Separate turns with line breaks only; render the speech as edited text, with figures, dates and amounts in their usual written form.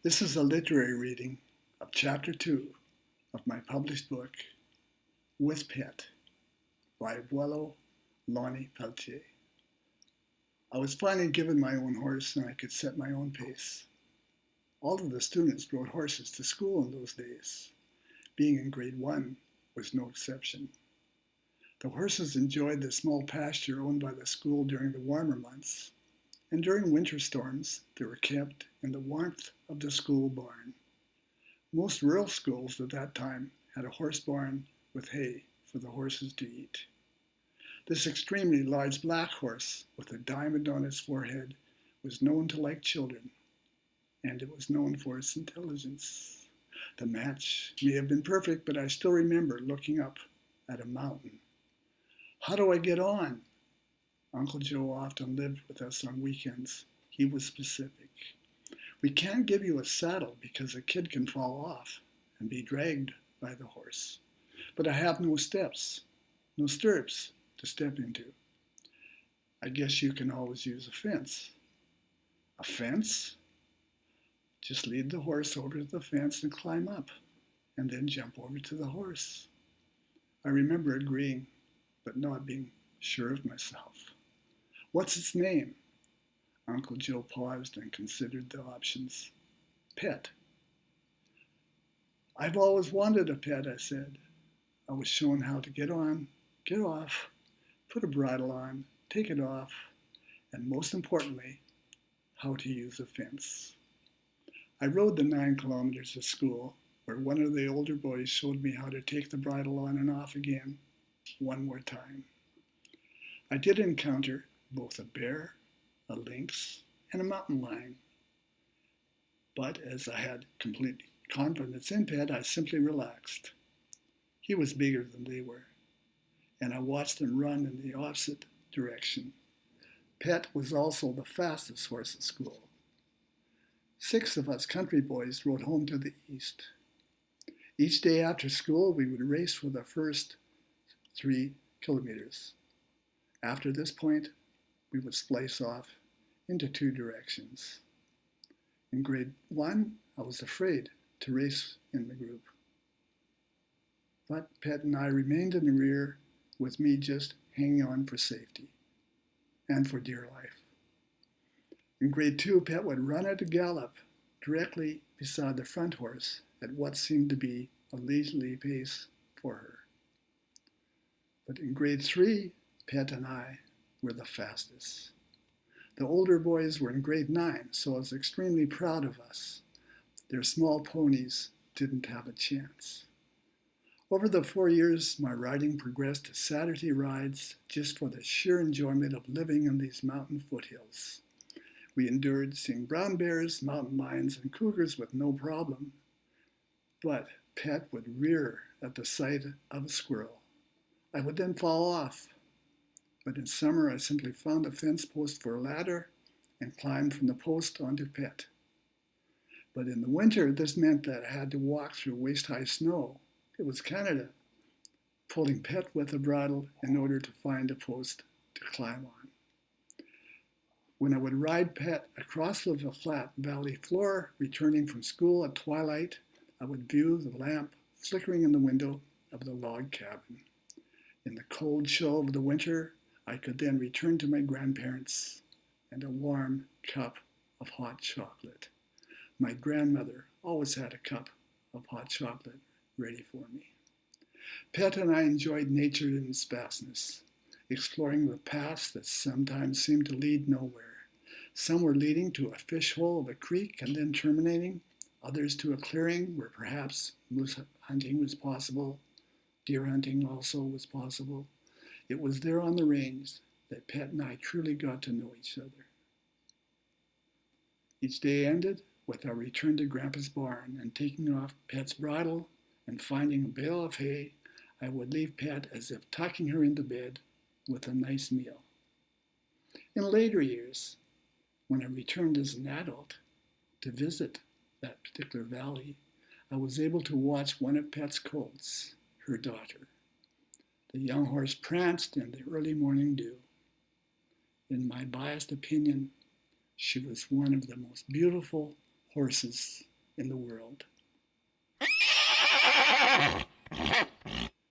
This is a literary reading of Chapter 2 of my published book, With Pet, by Abuelo Lonnie Peltier. I was finally given my own horse and I could set my own pace. All of the students rode horses to school in those days. Being in grade 1 was no exception. The horses enjoyed the small pasture owned by the school during the warmer months, and during winter storms they were kept in the warmth of the school barn. Most rural schools at that time had a horse barn with hay for the horses to eat. This extremely large black horse with a diamond on its forehead was known to like children, and it was known for its intelligence. The match may have been perfect, but I still remember looking up at a mountain. How do I get on? Uncle Joe often lived with us on weekends. He was specific. We can't give you a saddle because a kid can fall off and be dragged by the horse. But I have no steps, no stirrups to step into. I guess you can always use a fence. A fence? Just lead the horse over to the fence and climb up, and then jump over to the horse. I remember agreeing, but not being sure of myself. What's its name? Uncle Joe paused and considered the options. Pet. I've always wanted a pet, I said. I was shown how to get on, get off, put a bridle on, take it off, and most importantly, how to use a fence. I rode the 9 kilometers to school, where one of the older boys showed me how to take the bridle on and off again, one more time. I did encounter both a bear, a lynx, and a mountain lion. But as I had complete confidence in Pet, I simply relaxed. He was bigger than they were, and I watched them run in the opposite direction. Pet was also the fastest horse at school. 6 of us country boys rode home to the east. Each day after school, we would race for the first 3 kilometers. After this point, we would splice off into 2 directions. In grade 1, I was afraid to race in the group. But Pet and I remained in the rear, with me just hanging on for safety and for dear life. In grade 2, Pet would run at a gallop directly beside the front horse at what seemed to be a leisurely pace for her. But in grade 3, Pet and I were the fastest. The older boys were in grade 9, so I was extremely proud of us. Their small ponies didn't have a chance. Over the 4 years, my riding progressed to Saturday rides just for the sheer enjoyment of living in these mountain foothills. We endured seeing brown bears, mountain lions, and cougars with no problem. But Pet would rear at the sight of a squirrel. I would then fall off. But in summer, I simply found a fence post for a ladder and climbed from the post onto Pet. But in the winter, this meant that I had to walk through waist-high snow. It was Canada, pulling Pet with a bridle in order to find a post to climb on. When I would ride Pet across the flat valley floor, returning from school at twilight, I would view the lamp flickering in the window of the log cabin. In the cold chill of the winter, I could then return to my grandparents and a warm cup of hot chocolate. My grandmother always had a cup of hot chocolate ready for me. Pet and I enjoyed nature in its vastness, exploring the paths that sometimes seemed to lead nowhere. Some were leading to a fish hole of a creek and then terminating, others to a clearing where perhaps moose hunting was possible, deer hunting also was possible. It was there on the range that Pet and I truly got to know each other. Each day ended with our return to Grandpa's barn and taking off Pet's bridle and finding a bale of hay. I would leave Pet as if tucking her into bed with a nice meal. In later years, when I returned as an adult to visit that particular valley, I was able to watch one of Pet's colts, her daughter. The young horse pranced in the early morning dew. In my biased opinion, she was one of the most beautiful horses in the world.